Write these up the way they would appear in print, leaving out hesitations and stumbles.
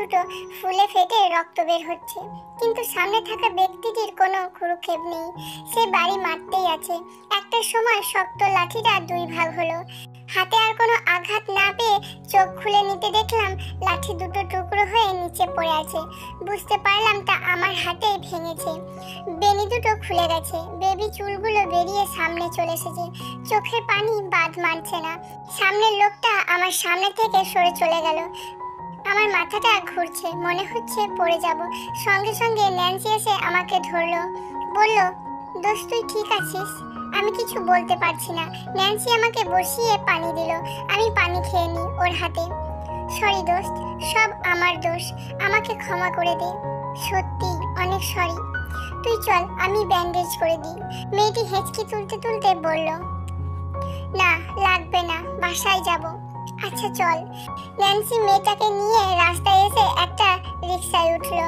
দুটো ফুলে ফেটে রক্ত বের হচ্ছে, কিন্তু সামনে থাকা ব্যক্তিটির কোনো ভ্রুক্ষেপ নেই। সে বাড়ি মারতেই আছে। একটা সময় শক্ত লাঠিটা দুই ভাগ হলো। হাতে আর কোনো আঘাত না পেয়ে চোখ খুলে নিতে দেখলাম লাঠি দুটো টুকরো হয়ে নিচে পড়ে আছে। বুঝতে পারলাম তা আমার হাতেই ভেঙেছে। বেনি দুটো খুলে গেছে, বেবি চুলগুলো বেরিয়ে সামনে চলে এসেছে। চোখের পানি বাদ মানছে না। সামনের লোকটা আমার সামনে থেকে সরে চলে গেল। আমার মাথাটা ঘুরছে, মনে হচ্ছে পড়ে যাব। সঙ্গে সঙ্গে ন্যান্সি এসে আমাকে ধরলো, বলল, দোস্ত তুই ঠিক আছিস? আমি কিছু বলতে পারছি না। ন্যান্সি আমাকে বসিয়ে পানি দিল। আমি পানি খেয়ে নিই ওর হাতে। সরি দোস্ত, সব আমার দোষ, আমাকে ক্ষমা করে দে। সত্যি অনেক সরি। তুই চল, আমি ব্যান্ডেজ করে দিই। মেয়েটি হেঁচকি তুলতে তুলতে বলল, না লাগবে না, বাসায় যাব। আচ্ছা চল। ন্যান্সি মেয়েটাকে নিয়ে রাস্তায় এসে একটা রিকশায় উঠল।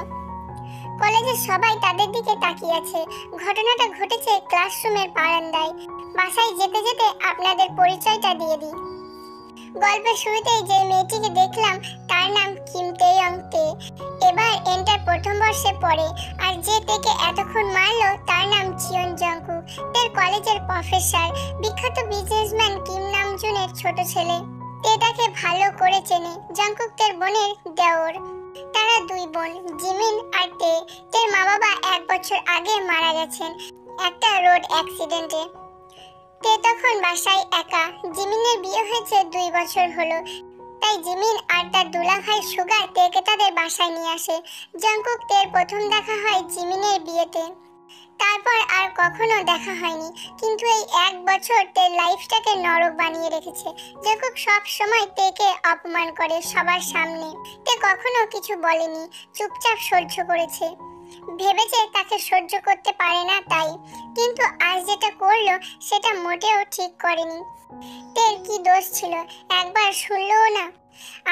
কলেজের সবাই তাদের দিকে তাকিয়ে আছে। ঘটনাটা ঘটেছে ক্লাসরুমের বারান্দায়। বাসায় যেতে যেতে আপনাদের পরিচয়টা দিয়ে দিই। গল্পের শুরুতেই যে মেয়েটিকে দেখলাম তার নাম কিম তেয়ং তে। এবার এন্টার প্রথম বর্ষে পড়ে। আর যে তেকে এতক্ষণ মারলো তার নাম চিয়ন জংকুক, তের কলেজের প্রফেসর, বিখ্যাত বিজনেসম্যান কিম নামজুনের ছোট ছেলে। তে তাকে ভালো করে চেনে। জংকুক তের বোনের দেওর। তারা দুই বোন, জিমিন আর তে। তের মা বাবা 1 বছর আগে মারা গেছেন একটা রোড অ্যাক্সিডেন্টে। তে তখন বাসায় একা। জিমিনের বিয়ে হয়েছে 2 বছর হলো। তাই জিমিন আর তার দুলাভাই সুগা তেকে তাদের বাসায় নিয়ে আসে। জংকুক তের প্রথম দেখা হয় জিমিনের বিয়েতে। তারপর আর কখনো দেখা হয়নি। কিন্তু এই 1 বছর তের লাইফটাকে নরক বানিয়ে রেখেছে। জংকুক সব সময় তেকে অপমান করে সবার সামনে। তে কখনো কিছু বলেনি, চুপচাপ সহ্য করেছে। ভেবেছে তাকে সহ্য করতে পারে না তাই। কিন্তু আজ যেটা করলো সেটা মোটেও ঠিক করেনি। তের কি দোষ ছিল একবার শুনলও না।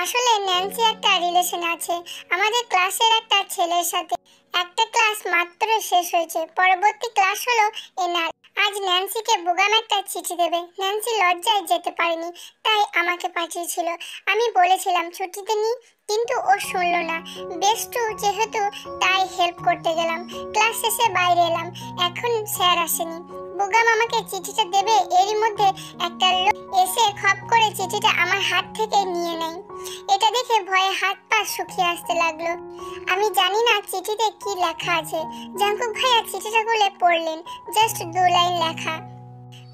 আসলে ন্যান্সি একটা রিলেশন আছে আমাদের ক্লাসের একটা ছেলের সাথে। একটা ক্লাস মাত্র শেষ হয়েছে, পরবর্তী ক্লাস হলো এনার। আজ ন্যান্সিকে বোগাম একটা চিঠি দেবে। ন্যান্সি লজ্জায় যেতে পারেনি, তাই আমাকে পাঠিয়েছিল। আমি বলেছিলাম ছুটিতে নি, কিন্তু ও শুনলো না। বেস্টু যেহেতু তাই হেল্প করতে গেলাম। ক্লাস শেষে বাইরে এলাম, এখন স্যার আসেনি। বোগাম আমাকে চিঠিটা দেবে, এরই মধ্যে একটা লোক এসে খপ করে চিঠিটা আমার হাত থেকে নিয়ে নেয়। এটা দেখে ভয়ে হাত পা শুকিয়ে আসতে লাগলো। আমি জানি না চিঠিতে কি লেখা আছে। জংকুক ভাইয়া চিঠিটা খুলে পড়লেন। জাস্ট 2 লাইন লেখা,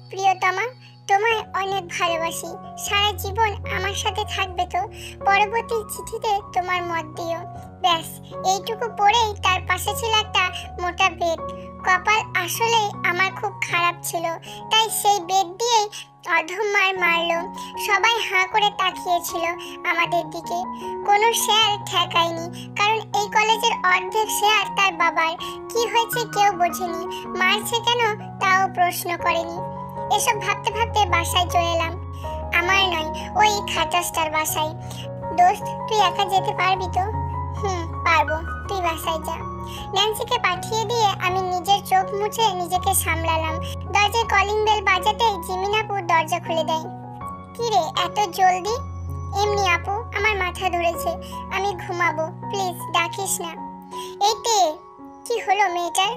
প্রিয়তমা, তোমায় অনেক ভালোবাসি। সারা জীবন আমার সাথে থাকবে তো? পরবর্তী চিঠিতে তোমার মত দিও। ব্যাস, এইটুকু পড়েই তার পাশে ছিল একটা মোটা বেড। কপাল আসলে আমার খুব খারাপ ছিল, তাই সেই বেড দিয়েই অধম মার মারলো। সবাই হাঁ করে তাকিয়েছিল আমাদের দিকে। কোনো শেয়ার ঠেকায়নি, কারণ এই কলেজের অর্ধেক শেয়ার তার বাবার। কি হয়েছে কেউ বোঝেনি, মারছে কেন তাও প্রশ্ন করেনি। এসব ভাবতে ভাবতে বাসায় চলে এলাম। আমার নয়, ওই খাটাসটার বাসায়। দোস্ত তুই একা যেতে পারবি তো? পারবো, তুই বাসায় যা। ন্যান্সিকে পাঠিয়ে দিয়ে আমি নিজের চোখ মুছে নিজেকে সামলালাম। দরজায় কলিং বেল বাজাতেই জিমিন আপু দরজা খুলে দেয়। কি রে এত জলদি? এমনি আপু, আমার মাথা ধরেছে, আমি ঘুমাবো, প্লিজ ডাকিস না। এইতে কি হলো মেয়েটার?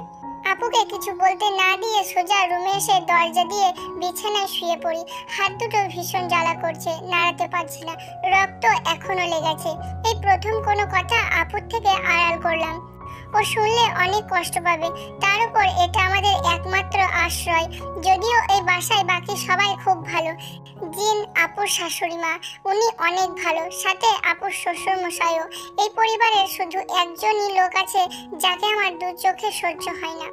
আপুকে কিছু বলতে না দিয়ে সোজা রুমে এসে দরজা দিয়ে বিছানায় শুয়ে পড়ি। হাত দুটো ভীষণ জ্বালা করছে, নাড়াতে পারছি না, রক্ত এখনো লেগেছে। এই প্রথম কোনো কথা আপুর থেকে আড়াল করলাম। ও শুনলে অনেক কষ্ট পাবে। তার উপর এটা আমাদের একমাত্র আশ্রয়। যদিও এই বাসায় বাকি সবাই খুব ভালো। জিন আপুর শাশুড়ি মা, উনি অনেক ভালো, সাথে আপুর শ্বশুর মশাইও। এই পরিবারের শুধু একজনই লোক আছে যাকে আমার 2 চোখে সহ্য হয় না।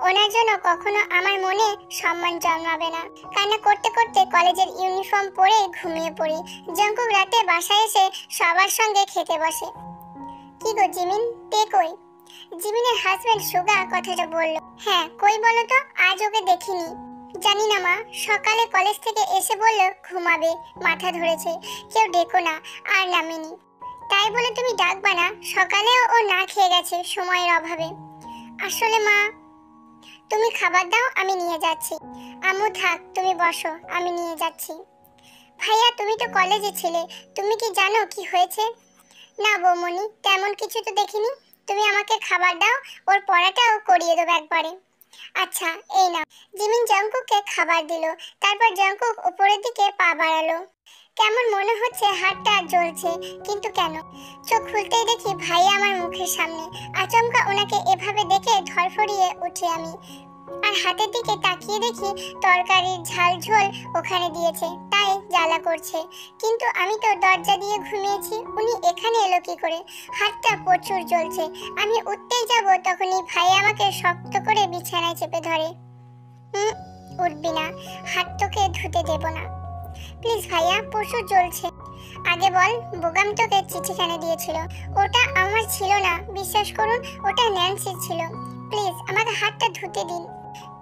ওনার জন্য কখনো আমার মনে সম্মান জন্মাবে না। কান্না করতে করতে কলেজের ইউনিফর্ম পরে ঘুমিয়ে পড়ি। জংকুক রাতে বাসায় এসে সবার সঙ্গে খেতে বসে। কি গো জিমিন, তে কই? জিমিনের হাজবেন্ড সুগা কথাটা বলল। হ্যাঁ কই বলো তো, আজ ওকে দেখিনি। জানি না মা, সকালে কলেজ থেকে এসে বলল ঘুমাবে, মাথা ধরেছে, কেউ ডেকো না, আর নামেনি। তাই বলে তুমি ডাকবা না? সকালেও ও না খেয়ে গেছে সময়ের অভাবে। আসলে মা, তুমি খাবার দাও, আমি নিয়ে যাচ্ছি। আম্মু থাক, তুমি বসো, আমি নিয়ে যাচ্ছি। ভাইয়া তুমি তো কলেজে ছিলে, তুমি কি জানো কি হয়েছে? না বৌমনি, তেমন কিছু তো দেখিনি। তুমি আমাকে খাবার দাও, ওর পড়াটাও করিয়ে দেবো একবারে। আচ্ছা এই নাও। জিমিন জাংকুককে খাবার দিল। তারপর জাংকুক উপরের দিকে পা বাড়ালো। কেমন মনে হচ্ছে হাতটা জ্বলছে, কিন্তু কেন? চোখ খুলতেই দেখি ভাইয়া আমার মুখের সামনে। আচমকা ওনাকে এভাবে দেখে ধরফড়িয়ে উঠি আমি, আর হাতের দিকে তাকিয়ে দেখি তরকারির ঝাল ঝোল ওখানে দিয়েছে, তাই জ্বালা করছে। কিন্তু আমি তো দরজা দিয়ে ঘুমিয়েছি, উনি এখানে এলো কি করে? হাতটা প্রচুর জ্বলছে। আমি উঠতেই যাব, তখনই ভাই আমাকে শক্ত করে বিছানায় চেপে ধরে। উঠবি না, হাত তোকে ধুতে দেব না। প্লিজ ভাইয়া, প্রচুর জ্বলছে। আগে বল, বোগাম তোকে চিঠিখানা দিয়েছিল। ওটা আমার ছিল না, বিশ্বাস করুন, ওটা ন্যান্সির ছিল। প্লিজ আমাকে হাতটা ধুতে দিন।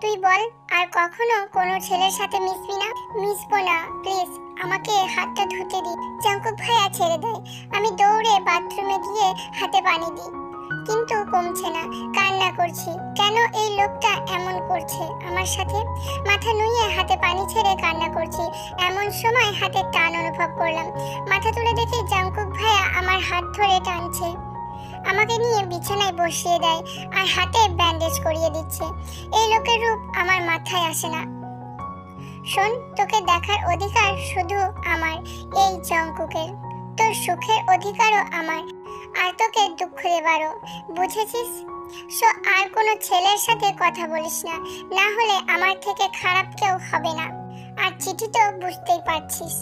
তুই বল, আর কখনো কোনো ছেলের সাথে মিশবি না? মিশবো না, প্লিজ আমাকে হাতটা ধুতে দিন। জাংকুক ভাইয়া ছেড়ে দেয়। আমি দৌড়ে বাথরুমে গিয়ে হাতে পানি দিই, কিন্তু কমছে না। কান্না করছি। কেন এই লোকটা এমন করছে আমার সাথে? মাথা নুইয়ে হাতে পানি ছেড়ে কান্না করছি। এমন সময় হাতের টান অনুভব করলাম। মাথা তুলে দেখি জাংকুক ভাইয়া আমার হাত ধরে টানছে, আমাকে নিয়ে বিছানায় বসিয়ে দেয় আর হাতে ব্যান্ডেজ করিয়ে দিচ্ছে। এই লোকের রূপ আমার মাথায় আসে না। শোন, তোকে দেখার অধিকার শুধু আমার, এই জাংকুকের। তোর সুখের অধিকারও আমার, আর তোকে দুঃখ দেবারও, বুঝেছিস? আর কোনো ছেলের সাথে কথা বলিস না, না হলে আমার থেকে খারাপ কেউ হবে না। আর চিঠি তো বুঝতেই পারছিস।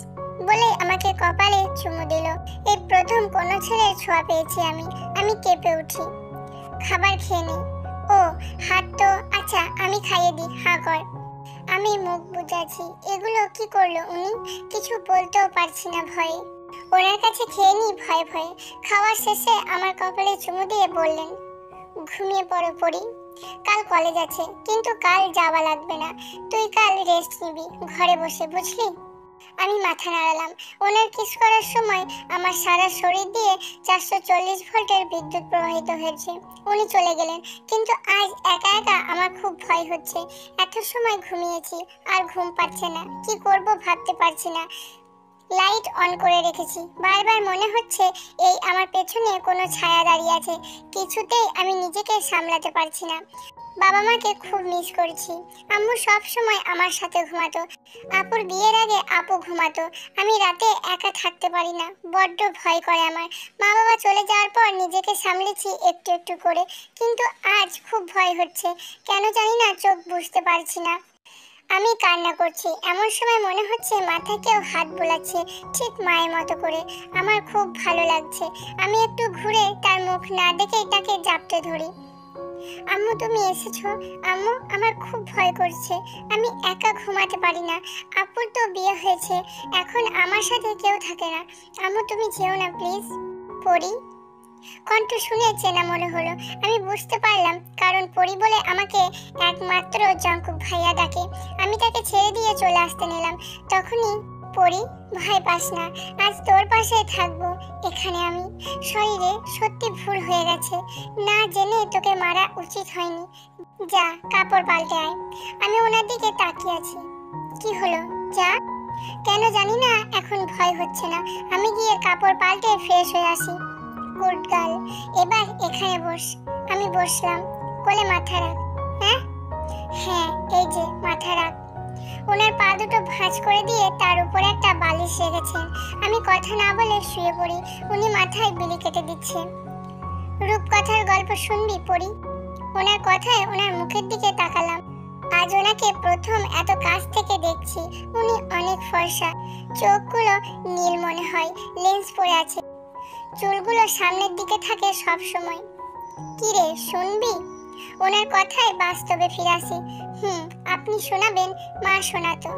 বলে আমাকে কপালে চুমু দিল। এই প্রথম কোনো ছেলের ছোঁয়া পেয়েছি আমি। আমি কেঁপে উঠি। খাবার খেয়ে নি। ও হাত তো, আচ্ছা আমি খাইয়ে দিই, হা কর। আমি মুখ বুঝাচ্ছি। এগুলো কি করলো উনি? কিছু বলতেও পারছি না ভয়ে। ওনার কাছে খেয়ে নি ভয়ে ভয়ে। খাওয়ার শেষে আমার কপালে চুমু দিয়ে বললেন, ঘুমিয়ে পড়ো পড়ি, কাল কলেজ আছে। কিন্তু কাল যাওয়া লাগবে না, তুই কাল রেস্ট নিবি ঘরে বসে, বুঝলি? আমি মাথা নাড়ালাম। ওনার কিস করার সময় আমার সারা শরীর দিয়ে 440 ভোল্টের বিদ্যুৎ প্রবাহিত হয়েছে। উনি চলে গেলেন, কিন্তু আজ একা একা আমার খুব ভয় হচ্ছে। এত সময় ঘুমিয়েছি, আর ঘুম পাচ্ছে না। কি করব ভাবতে পারছি না। লাইট অন করে রেখেছি। বারবার মনে হচ্ছে এই আমার পেছনে কোনো ছায়া দাঁড়িয়ে আছে। কিছুতেই আমি নিজেকে সামলাতে পারছি না। বাবা মাকে খুব মিস করছি। আম্মু সব সময় আমার সাথে ঘুমাতো। আপুর বিয়ের আগে আপু ঘুমাতো। আমি রাতে একা থাকতে পারি না, বড্ড ভয় করে আমার। মা বাবা চলে যাওয়ার পর নিজেকে সামলেছি একটু একটু করে, কিন্তু আজ খুব ভয় হচ্ছে। কেন জানি না, চোখ বুঝতে পারছি না। আমি কান্না করছি। এমন সময় মনে হচ্ছে মাথায় কেউ হাত বোলাচ্ছে, ঠিক মায়ের মতো করে। আমার খুব ভালো লাগছে। আমি একটু ঘুরে তার মুখ না দেখেই তাকে জাপটে ধরি। আম্মু তুমি এসেছো? আম্মু, আমার খুব ভয় করছে। আমি একা ঘুমাতে পারি না। আপুর তো বিয়ে হয়েছে, এখন আমার সাথে কেউ থাকে না। আম্মু তুমি যেও না প্লিজ। পড়ি। কণ্ঠ শুনে চেনা মনে হলো। আমি বুঝতে পারলাম, কারণ পরি বলে আমাকে একমাত্র জাংকুক ভাইয়া ডাকে। আমি তাকে ছেড়ে দিয়ে চলে আসতে নিলাম। তখনই পরি, ভয় পাস না, আজ তোর পাশেই থাকবো এখানে আমি। শরীরে সত্যি ভুল হয়ে গেছে, না জেনে তোকে মারা উচিত হয়নি। যা কাপড় পাল্টে আয়। আমি ওনার দিকে তাকিয়ে আছি। কি হলো? যা। কেন জানি না এখন ভয় হচ্ছে না। আমি গিয়ে কাপড় পাল্টে ফ্রেশ হয়ে আসি। গুড গার্ল, এবার এখানে বস। আমি বসলাম। কোলে মাথা রাখ। হ্যাঁ হ্যাঁ, এই যে মাথা রাখ। ওনার পা দুটো ভাঁজ করে দিয়ে তার উপরে একটা বালিশ রেখেছেন। আমি কথা না বলে শুয়ে পড়ি। উনি মাথায় বিলি কেটে দিচ্ছে। রূপকথার গল্প শুনবি পড়ি? ওনার কথায় ওনার মুখের দিকে তাকালাম। আজ ওনাকে প্রথম এত কাছ থেকে দেখছি। উনি অনেক ফর্সা, চোখগুলো নীল মনে হয়, লেন্স পরে আছে, চুলগুলো সামনের দিকে থাকে সব সময়। কি রে, শুনবি? ওনার কথায় বাস্তবে ফিরে আসি। আপনি শোনাবেন? মা শোনাতো।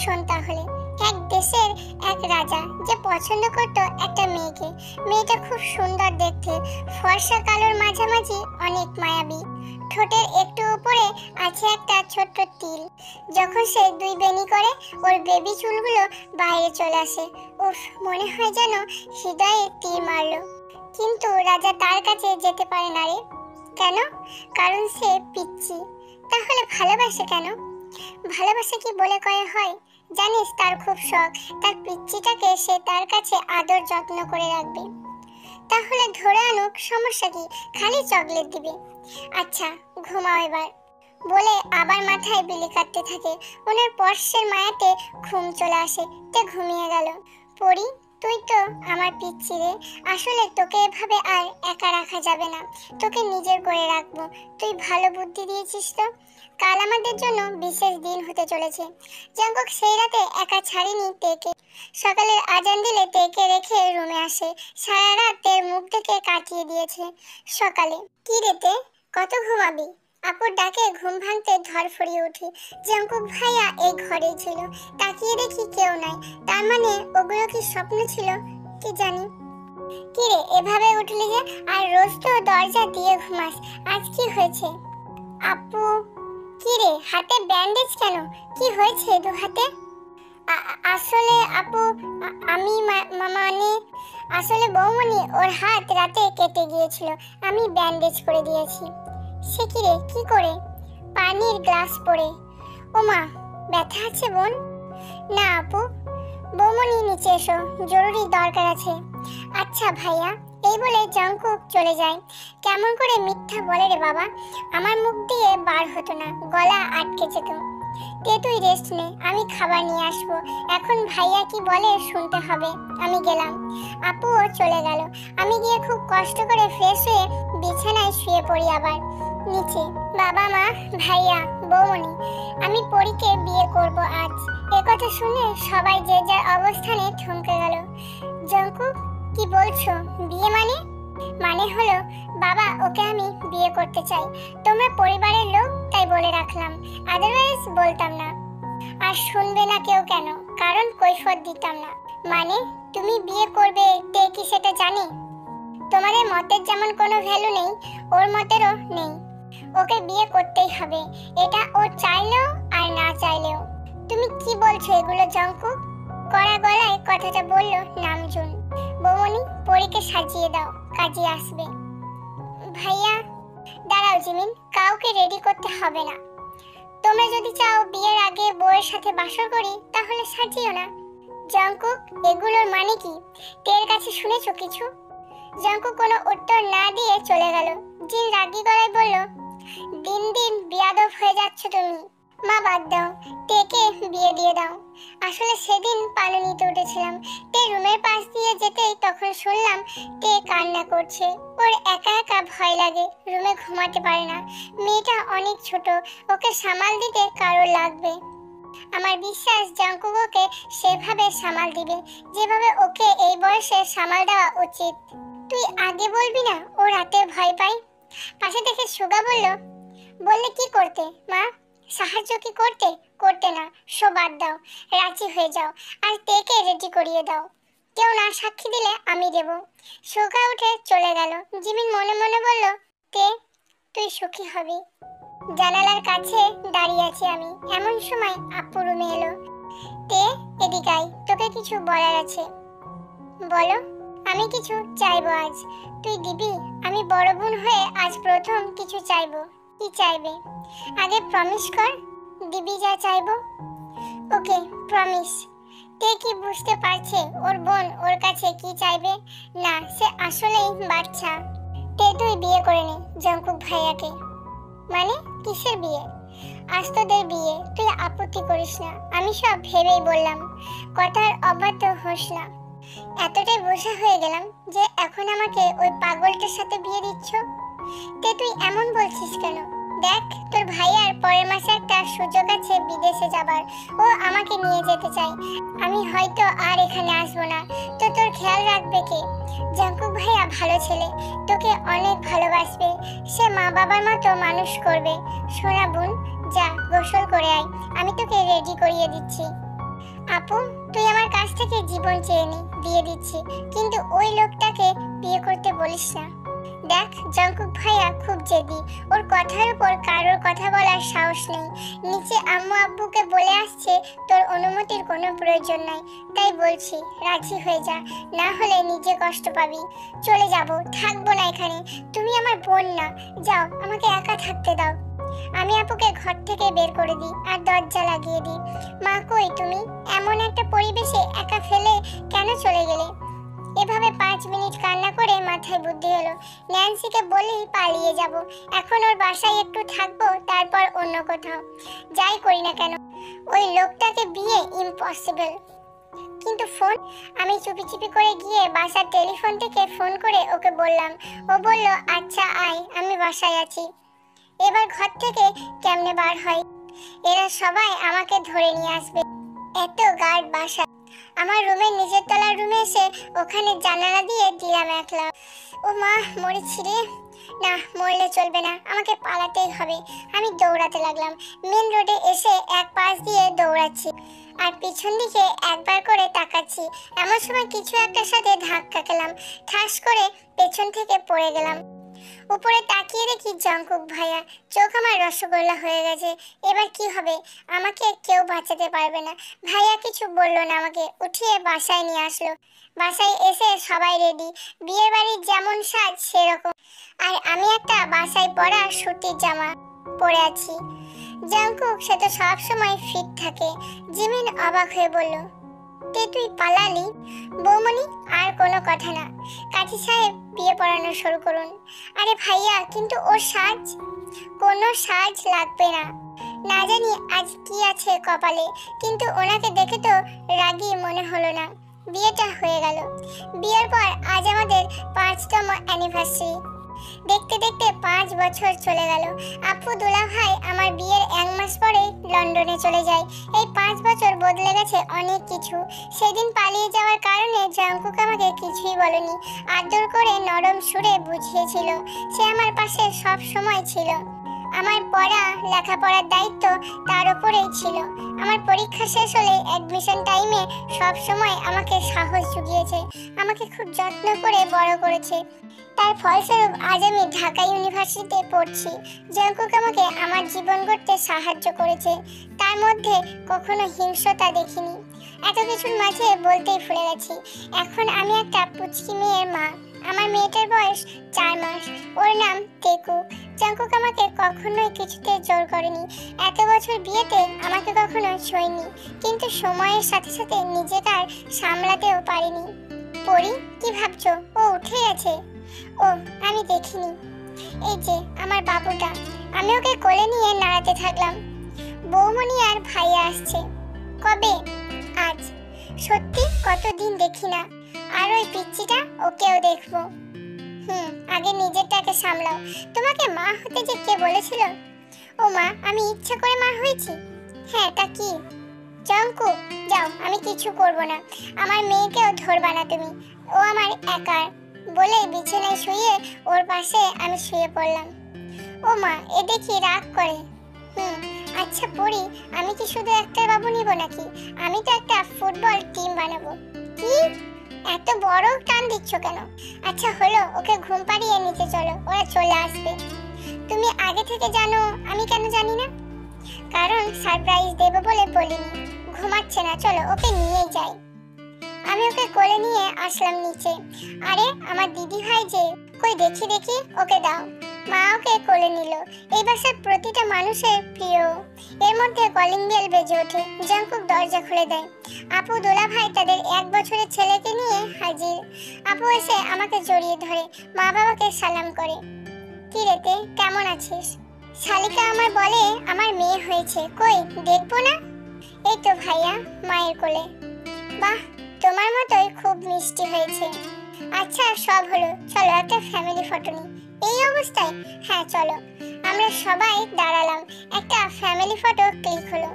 শোন তাহলে। এক দেশের এক রাজা, যে পছন্দ করত একটা মেয়েকে। মেয়েটা খুব সুন্দর দেখতে, ফর্সা কালোর মাঝামাঝি, অনেক মায়াবী। ঠোঁটের একটু উপরে আছে একটা ছোট্ট তিল। যখন সে দুই বেনি করে, ওর বেবি চুলগুলো বাইরে চলে আসে। উফ, মনে হয় যেন হৃদয়ে তীর মারলো। কিন্তু রাজা তার কাছে যেতে পারে না রে। কেন? কারণ সে পিচ্চি। তাহলে ভালোবাসে কেন? ভালোবাসা কি বলে কয়ে হয়? জানিস, তার খুব শখ তার পিচ্চিটাকে সে তার কাছে আদর যত্ন করে রাখবে। তাহলে ধরে আনুক, সমস্যা কি, খালি চকলেট দিবে। আচ্ছা ঘুমাও এবার বলে আবার মাথায় বিলি কাটতে থাকে। ওনার স্পর্শের মায়াতে ঘুম চলে আসে, তে ঘুমিয়ে গেল। পরি, তুই তো আমার পিচ্ছি রে, আসলে তোকে এভাবে আর একা রাখা যাবে না, তোকে নিজের করে রাখবো। তুই ভালো বুদ্ধি দিয়েছিস তো। কাল আমাদের জন্য বিশেষ দিন হতে চলেছে। জাঙ্কুক সেই রাতে একা ছাড়িনি তেকে। সকালের আজান দিলে তেকে রেখে রুমে আসে। সারা রাত তের মুখ দেখে কাটিয়ে দিয়েছে। সকালে, কি রেতে কত ঘুমাবি? আপুর ডাকে ঘুম ভাঙতে ধরফড়িয়ে উঠি। জাঙ্কুক ভাইয়া এই ঘরেই ছিল। তাকিয়ে দেখি কেউ নাই। তার মানে ওগুলো কি স্বপ্ন ছিল, কি জানি। কি রে এভাবে উঠলি যে, আর রোজ তো দরজা দিয়ে ঘুমাস, আজ কি হয়েছে? আপু। কি রে হাতে ব্যান্ডেজ কেন, কি হয়েছে দু হাতে? আসলে আপু, আমি মানে আসলে বৌমনি ওর হাত রাতে কেটে গিয়েছিল, আমি ব্যান্ডেজ করে দিয়েছি। সে কি রে, কি করে? পানির গ্লাস পড়ে। ওমা, ব্যথা আছে বোন? না আপু। বৌমনি নিচে এসো, জরুরি দরকার আছে। আচ্ছা ভাইয়া। এই বলে জাঙ্কুক চলে যায়। কেমন করে মিথ্যা বলে রে বাবা, আমার মুখ দিয়ে বার হতো না, গলা আটকে যেত। তে তুই রেস্ট নে, আমি খাবার নিয়ে আসবো। এখন ভাইয়া কি বলে শুনতে হবে। আমি গেলাম। আপুও চলে গেল। আমি গিয়ে খুব কষ্ট করে ফ্রেশ হয়ে বিছানায় শুয়ে পড়ি আবার নিচে। বাবা মা, ভাইয়া, বৌমনি, আমি পরীকে বিয়ে করব আজ। একথা শুনে সবাই যে যার অবস্থানে থমকে গেল। জাঙ্কুক, কি বলছো? বিয়ে মানে? মানে হলো বাবা, ওকে আমি বিয়ে করতে চাই। তোমরা পরিবারের লোক, তাই বলে রাখলাম, আদারওয়াইজ বলতাম না। আর শুনবে না কেউ কেন? কারণ কৈফিয়ত দিতাম না। মানে তুমি বিয়ে করবে, তে কি সেটা জানি? তোমাদের মতের যেমন কোনো ভ্যালু নেই, ওর মতেরও নেই। ওকে বিয়ে করতেই হবে, এটা ও চাইলেও আর না চাইলেও। তুমি কি বলছো এগুলো জাঙ্কুক? কড়া গলায় কথাটা বলল নামজুন। বৌমনি, পরীকে সাজিয়ে দাও, কাজে আসবে। ভাইয়া। দাঁড়াও জিমিন, কাউকে রেডি করতে হবে না। তোমরা যদি চাও বিয়ের আগে বউয়ের সাথে বাসর করি, তাহলে সাজিও না। জাঙ্কুক, এগুলোর মানে কি? তের কাছে শুনেছো কিছু? জাঙ্কুক কোনো উত্তর না দিয়ে চলে গেল। জিন রাগী গলায় বলল, দিন দিন বিয়াদব হয়ে যাচ্ছ তুমি। মা বাদ দাও, তেকে বিয়ে দিয়ে দাও। আসলে সেদিন পানি নিতে উঠেছিলাম, তে রুমের পাশ দিয়ে যেতেই তখন শুনলাম তে কান্না করছে। ওর একা একা ভয় লাগে, রুমে ঘুমাতে পারে না। মেয়েটা অনেক ছোট, ওকে সামাল দিতে কারো লাগবে। আমার বিশ্বাস জাঙ্কুক ওকে সেভাবে সামাল দিবে, যেভাবে ওকে এই বয়সে সামাল দেওয়া উচিত। তুই আগে বলবি না ও রাতে ভয় পায়? পাশে দেখে সুগা বলল, বললে কি করতে মা? সাহায্য কি করতে? করতে না, সো বাদ দাও, রাজি হয়ে যাও আর তেকে রেডি করিয়ে দাও। কেউ না সাক্ষী দিলে আমি দেব। সুগা উঠে চলে গেল। জিমিন মনে মনে বলল, তে তুই সুখী হবি। জানালার কাছে দাঁড়িয়ে আছি আমি, এমন সময় আপু রুমে এলো। তে এদিকে আয়, তোকে কিছু বলার আছে। বলো। আমি কিছু চাইবো আজ, তুই দিবি? আমি বড় বোন হয়ে আজ প্রথম কিছু চাইবো। কি চাইবে? আগে প্রমিস কর, দিবি যা চাইবো। ওকে, প্রমিস। তে কি বুঝতে পারছে ওর বোন ওর কাছে কি চাইবে? না, সে আসলেই বাচ্চা। তে তুই বিয়ে করে নে জাঙ্কুক ভাইয়াকে। মানে কিসের বিয়ে? আজ তোদের বিয়ে, তুই আপত্তি করিস না। আমি সব ভেবেই বললাম, কথার অবাধ্য হোস না। এতটাই বোঝা হয়ে গেলাম যে এখন আমাকে ওই পাগলটার সাথে বিয়ে দিচ্ছ। তে তুই এমন বলছিস কেন? দেখ, তোর ভাইয়ার পরের মাসে একটা সুযোগ আছে বিদেশে যাবার, ও আমাকে নিয়ে যেতে চাই। আমি হয়তো আর এখানে আসবো না, তো তোর খেয়াল রাখবে কে? জাঙ্কুক ভাইয়া ভালো ছেলে, তোকে অনেক ভালোবাসবে, সে মা বাবার মতো মানুষ করবে। সোনা বোন, যা গোসল করে আয়, আমি তোকে রেডি করিয়ে দিচ্ছি। আপু, তুই আমার কাছ থেকে জীবন চেয়ে নি, দিয়ে দিচ্ছি, কিন্তু ওই লোকটাকে বিয়ে করতে বলিস না। দেখ, জাঙ্কুক ভাইয়া খুব জেদি, ওর কথার উপর কারোর কথা বলার সাহস নেই। নিচে আম্মু আব্বুকে বলে আসছে তোর অনুমতির কোনো প্রয়োজন নাই, তাই বলছি রাজি হয়ে যা, না হলে নিজে কষ্ট পাবি। চলে যাব, থাকবো না এখানে। তুমি আমার বোন না, যাও, আমাকে একা থাকতে দাও। আমি আপুকে ঘর থেকে বের করে দিই আর দরজা লাগিয়ে দিই। মা কই তুমি? এমন একটা পরিবেশে একা ফেলে কেন চলে গেলে? এভাবে 5 মিনিট কান্না করে মাথায় বুদ্ধি হলো, ন্যান্সিকে বলেই পালিয়ে যাব। এখন ওর বাসায় একটু থাকবো, তারপর অন্য কোথাও। যাই করি না কেন ওই লোকটাকে বিয়ে ইম্পসিবল। কিন্তু ফোন, আমি চুপি চুপি করে গিয়ে বাসার টেলিফোন থেকে ফোন করে ওকে বললাম। ও বলল আচ্ছা আয়, আমি বাসায় আছি। এবার ঘর থেকে কেমনে বার হয়? এরা সবাই আমাকে ধরে নিয়ে আসবে। এত গার্ড বাসা। আমার রুমের নিচের তলার রুমে এসে ওখানে জানালা দিয়ে দিলাম একলা। ও মা, মরেছি রে। না, মরলে চলবে না, আমাকে পালাতেই হবে। আমি দৌড়াতে লাগলাম। মেন রোডে এসে এক পাশ দিয়ে দৌড়াচ্ছি আর পিছন দিকে একবার করে তাকাচ্ছি। এমন সময় কিছু একটার সাথে ধাক্কা খেলাম, ঠাস করে পেছন থেকে পড়ে গেলাম। উপরে তাকিয়ে দেখি জঙ্কুক ভাইয়া। চোখ আমার রসগোল্লা হয়ে গেছে। এবার কি হবে? আমাকে কেউ বাঁচাতে পারবে না। ভাইয়া কিছু বললো না, আমাকে উঠিয়ে বাসায় নিয়ে আসলো। বাসায় এসে সবাই রেডি, বিয়ের বাড়ির যেমন সাজ সেরকম। আর আমি একটা বাসায় পরা সুতির জামা পরে আছি। জঙ্কুক সে তো সবসময় ফিট থাকে। জিমিন অবাক হয়ে বলল, তুই পালালি? বৌমনি, আর কোনো কথা না। কাজী সাহেব বিয়ে পড়ানো শুরু করুন। আরে ভাইয়া, কিন্তু ওর সাজ? কোনো সাজ লাগবে না। না জানি আজ কি আছে কপালে, কিন্তু ওনাকে দেখে তো রাগী মনে হলো না। বিয়েটা হয়ে গেল। বিয়ের পর আজ আমাদের 5তম অ্যানিভার্সারি। দেখতে দেখতে 5 বছর চলে গেল। আপু দুলা ভাই আমার বিয়ের 1 মাস পরে লন্ডনে চলে যায়। এই 5 বছর বদলে গেছে অনেক কিছু। সেদিন পালিয়ে যাওয়ার কারণে জঙ্কুক আমাকে কিছুই বলেনি। আদর করে নরম সুরে বুঝিয়েছিল। সে আমার পাশে সব সময় ছিল। আমার লেখাপড়ার দায়িত্ব তার উপরেই ছিল। আমার পরীক্ষা শেষ হলে অ্যাডমিশন টাইমে সব সময় আমাকে সাহস জুগিয়েছে। আমাকে খুব যত্ন করে বড় করেছে। তার ফলস্বরূপ আজ আমি ঢাকা ইউনিভার্সিটিতে পড়ছি। জঙ্কুক আমাকে আমার জীবন গড়তে সাহায্য করেছে। তার মধ্যে কখনো হিংস্রতা দেখিনি। এত কিছুর মাঝে বলতেই ভুলে গেছি, এখন আমি একটা পুচকি মেয়ের মা। আমার মেয়েটার বয়স 4 মাস। ওর নাম তেকু। জঙ্কুক আমাকে কখনোই কিছুতে জোর করেনি। এত বছর বিয়েতে আমাকে কখনো ছোঁয়নি, কিন্তু সময়ের সাথে সাথে নিজেকে আর সামলাতেও পারিনি। পরি, কি ভাবছো? ও উঠে গেছে? ও, আমি দেখিনি। এই যে আমার বাবুটা। আমি ওকে কোলে নিয়ে নাড়াতে থাকলাম। বৌমনি আর ভাইয়া আসছে। কবে? আজ। সত্যি? কতদিন দেখি না। আর ওই পিচ্চিটা, ওকেও দেখবো। আগে নিজেরটাকে সামলাও। তোমাকে মা হতে যে কে বলেছিল? ও মা, আমি ইচ্ছা করে মা হয়েছি। হ্যাঁ, তা কি? জঙ্কুক, যাও, আমি কিছু করব না। আমার মেয়েকেও ধরবা না তুমি। ও আমার একার। বলে বিছানায় শুয়ে ওর পাশে আমি শুয়ে পড়লাম। ও মা, এ দেখি রাগ করে। আচ্ছা পড়ি, আমি কি শুধু একটা বাবু নিব নাকি? আমি তো একটা ফুটবল টিম বানাবো। কি? এত বড় টান দিচ্ছ কেন? আচ্ছা হলো, ওকে ঘুম পাড়িয়ে নিচে চলো, ওরা চলে আসবে। তুমি আগে থেকে জানো, আমি কেন জানি না? কারণ সারপ্রাইজ দেব বলে বলিনি। ঘুমাচ্ছে না, চলো ওকে নিয়ে যাই। আমি ওকে কোলে নিয়ে আসলাম নিচে। আরে আমার দিদি ভাই যে, কই দেখি দেখি, ওকে দাও। মা ওকে কোলে নিল। এই বাসার প্রতিটা মানুষের প্রিয়। এর মধ্যে কলিং বেল বেজে ওঠে। জঙ্কুক দরজা খুলে দেয়। আপু দোলা ভাই তাদের 1 বছরের ছেলেকে নিয়ে হাজির। আপু এসে আমাকে জড়িয়ে ধরে, মা বাবাকে সালাম করে। কি রেতে, কেমন আছিস? শালিকা আমার বলে আমার মেয়ে হয়েছে, কই দেখবো না? এই তো ভাইয়া, মায়ের কোলে। বাহ, তোমার মতোই খুব মিষ্টি হয়েছে। আচ্ছা সব হলো, চলো একটা ফ্যামিলি ফটো নিই। এই অবস্থায়? হ্যাঁ চলো। আমরা সবাই দাঁড়ালাম। একটা ফ্যামিলি ফটো ক্লিক হলো।